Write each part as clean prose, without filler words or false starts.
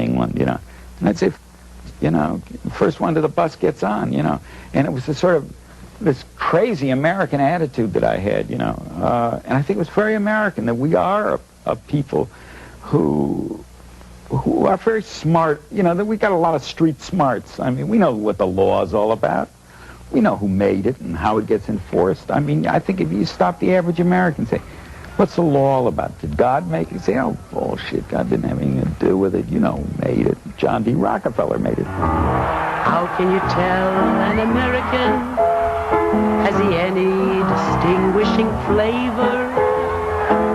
England, you know. And I'd say, you know, first one to the bus gets on, you know. And it was the sort of this crazy American attitude that I had, you know. And I think it was very American, that we are a people who are very smart, you know, that we got a lot of street smarts. I mean, we know what the law is all about. We know who made it and how it gets enforced. I mean, I think if you stop the average American and say, what's the law all about? Did God make it? Say, oh, bullshit, God didn't have anything to do with it. You know who made it. John D. Rockefeller made it. How can you tell an American? Has he any distinguishing flavor?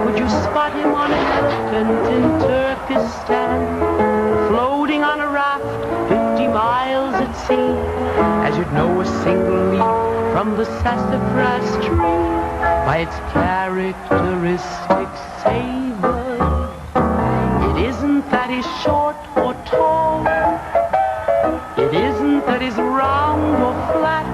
Could you spot him on an elephant in Turkestan, floating on a raft 50 miles at sea, as you'd know a single leaf from the sassafras tree by its characteristic savor? It isn't that he's short or tall, it isn't that he's round or flat,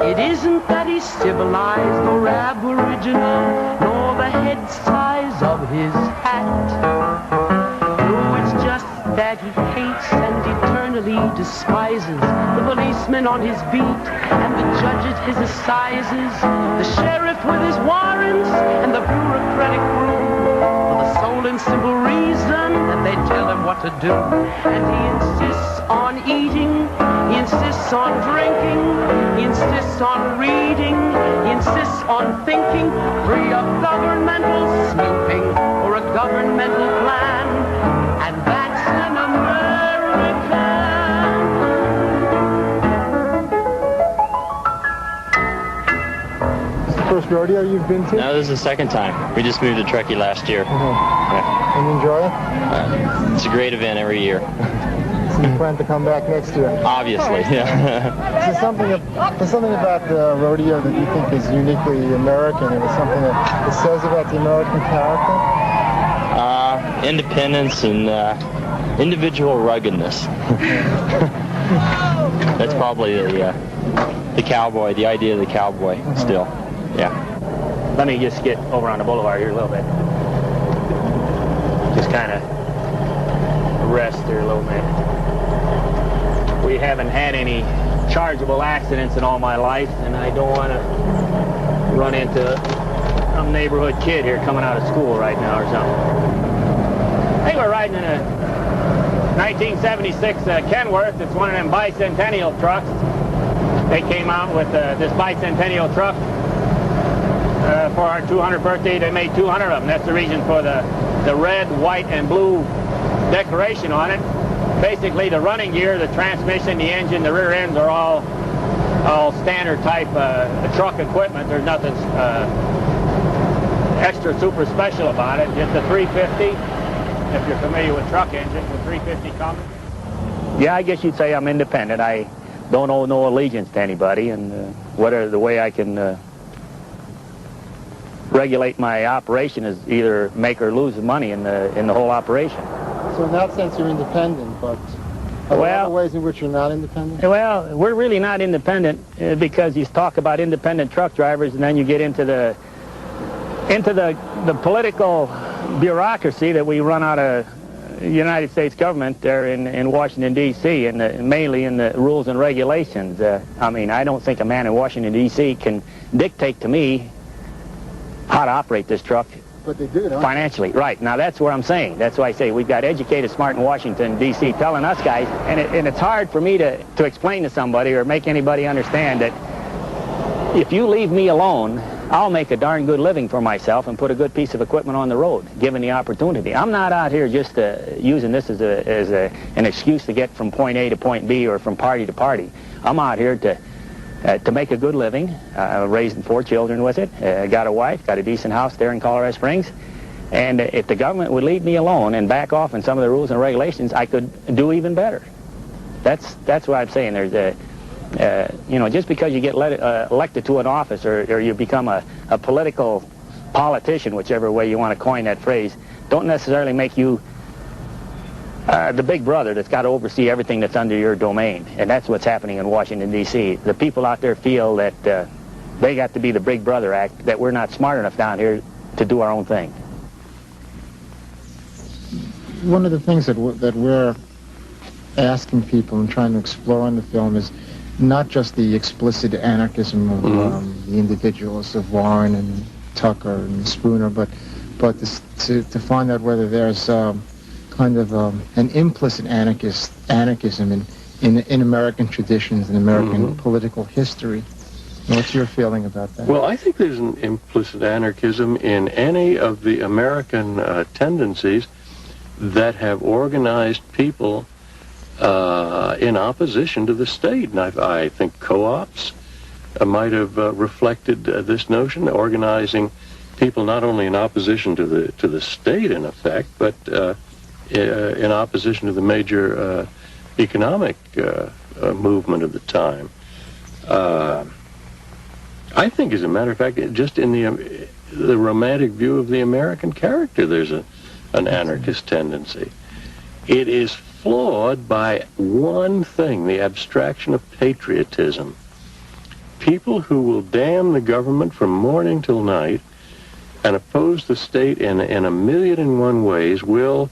it isn't that he's civilized or aboriginal, nor the head size of his hat. No, it's just that he hates and eternally despises the policeman on his beat, and the judge at his assizes, the sheriff with his warrants, and the bureaucratic crew, for the sole and simple reason that they tell him what to do. And he insists on eating, he insists on drinking, he insists on reading, he insists on thinking, free of governmental snooping or a governmental plan. And that's an American. Is this the first rodeo you've been to? No, this is the second time. We just moved to Truckee last year. Yeah. And you enjoy it? It's a great event every year. So you plan to come back next year? Obviously, yeah. Is there something about the rodeo that you think is uniquely American? Is there something that it says about the American character? Independence and individual ruggedness. That's probably the cowboy, the idea of the cowboy still. Yeah. Let me just get over on the boulevard here a little bit. Just kind of rest there a little bit. We haven't had any chargeable accidents in all my life, and I don't want to run into some neighborhood kid here coming out of school right now or something. I think we're riding in a 1976 Kenworth. It's one of them bicentennial trucks. They came out with this bicentennial truck for our 200th birthday. They made 200 of them. That's the reason for the red, white, and blue decoration on it. Basically, the running gear, the transmission, the engine, the rear ends are all standard type truck equipment. There's nothing extra super special about it. Just a 350. If you're familiar with truck engines, the 350 Cummins. Yeah, I guess you'd say I'm independent. I don't owe no allegiance to anybody, and whatever the way I can regulate my operation is either make or lose money in the whole operation. So in that sense, you're independent, but are there other ways in which you're not independent? Well, we're really not independent because you talk about independent truck drivers, and then you get into the political bureaucracy that we run out of the United States government there in Washington, D.C., and mainly in the rules and regulations. I mean, I don't think a man in Washington, D.C. can dictate to me how to operate this truck. But they do, don't financially, right. Now, that's what I'm saying. That's why I say we've got educated, smart in Washington, D.C. telling us guys, and it's hard for me to explain to somebody or make anybody understand that if you leave me alone, I'll make a darn good living for myself and put a good piece of equipment on the road, given the opportunity. I'm not out here just using this as an excuse to get from point A to point B or from party to party. I'm out here to make a good living, raising 4 children with it, got a wife, got a decent house there in Colorado Springs, and if the government would leave me alone and back off on some of the rules and regulations, I could do even better. That's what I'm saying. There's you know, just because you get elected to an office or you become a political politician, whichever way you want to coin that phrase, don't necessarily make you the big brother that's got to oversee everything that's under your domain. And that's what's happening in Washington, D.C. The people out there feel that they got to be the big brother act, that we're not smart enough down here to do our own thing. one of the things that we're asking people and trying to explore in the film is not just the explicit anarchism of the individuals of Warren and Tucker and Spooner, but to find out whether there's kind of an implicit anarchism in American traditions and American political history. What's your feeling about that? Well, I think there's an implicit anarchism in any of the American tendencies that have organized people in opposition to the state. And I think co-ops might have reflected this notion, organizing people not only in opposition to the state, in effect, but in opposition to the major economic movement of the time. I think, as a matter of fact, just in the romantic view of the American character, there's an anarchist tendency. It is flawed by one thing, the abstraction of patriotism. People who will damn the government from morning till night and oppose the state in a million and one ways will,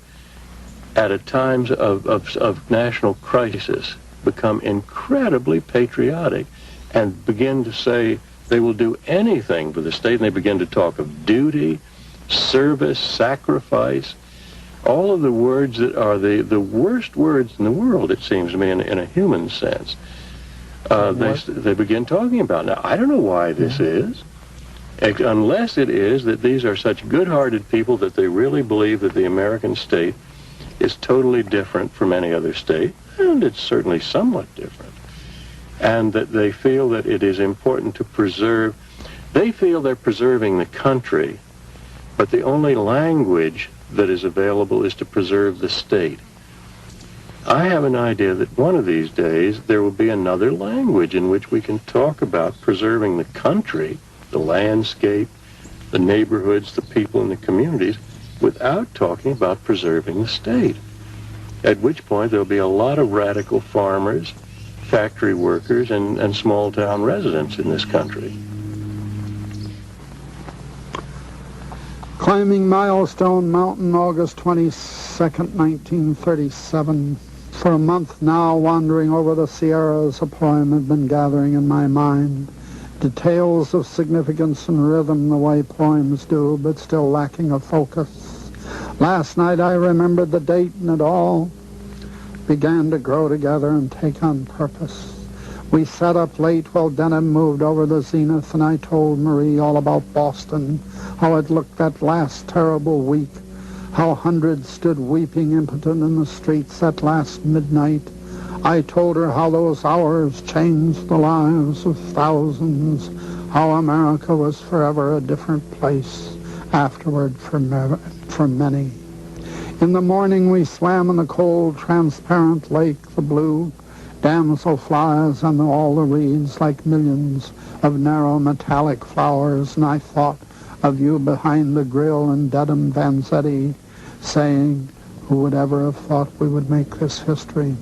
at times of national crisis, become incredibly patriotic and begin to say they will do anything for the state, and they begin to talk of duty, service, sacrifice, all of the words that are the worst words in the world, it seems to me, in a human sense. They begin talking about. Now, I don't know why this is, unless it is that these are such good-hearted people that they really believe that the American state is totally different from any other state, and it's certainly somewhat different, and that they feel that it is important to preserve. They feel they're preserving the country, but the only language that is available is to preserve the state. I have an idea that one of these days there will be another language in which we can talk about preserving the country, the landscape, the neighborhoods, the people, and the communities, without talking about preserving the state. At which point there'll be a lot of radical farmers, factory workers, and small-town residents in this country. Climbing Milestone Mountain, August 22nd, 1937. For a month now, wandering over the Sierras, a poem had been gathering in my mind. Details of significance and rhythm the way poems do, but still lacking a focus. Last night I remembered the date, and it all began to grow together and take on purpose. We sat up late while Denham moved over the zenith, and I told Marie all about Boston, how it looked that last terrible week, how hundreds stood weeping impotent in the streets that last midnight. I told her how those hours changed the lives of thousands, how America was forever a different place afterward for many. In the morning we swam in the cold, transparent lake, the blue damselflies and all the reeds like millions of narrow metallic flowers, and I thought of you behind the grill in Dedham Vanzetti, saying, who would ever have thought we would make this history?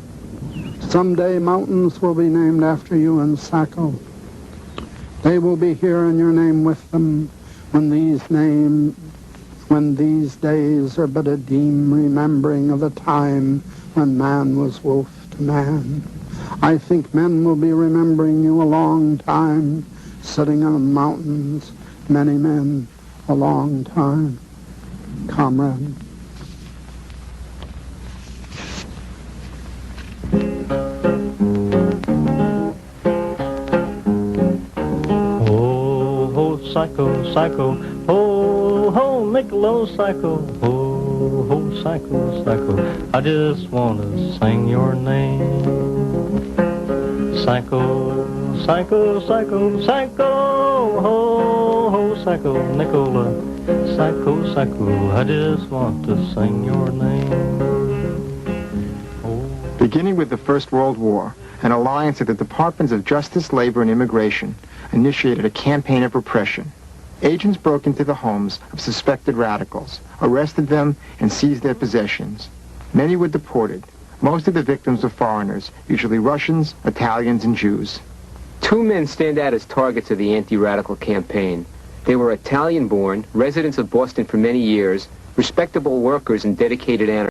Someday mountains will be named after you in Saco. They will be here and your name with them when these days are but a dim remembering of the time when man was wolf to man. I think men will be remembering you a long time, sitting on mountains, many men, a long time. Comrade. Oh, ho, psycho, psycho, ho, ho, make a little psycho, ho, ho, psycho, psycho, I just want to sing your name. Psycho, psycho, psycho, psycho, ho, ho, psycho, Nicola, psycho, psycho, I just want to sing your name. Oh. Beginning with the First World War, an alliance of the Departments of Justice, Labor, and Immigration initiated a campaign of repression. Agents broke into the homes of suspected radicals, arrested them, and seized their possessions. Many were deported. Most of the victims were foreigners, usually Russians, Italians, and Jews. Two men stand out as targets of the anti-radical campaign. They were Italian-born, residents of Boston for many years, respectable workers and dedicated anarchists.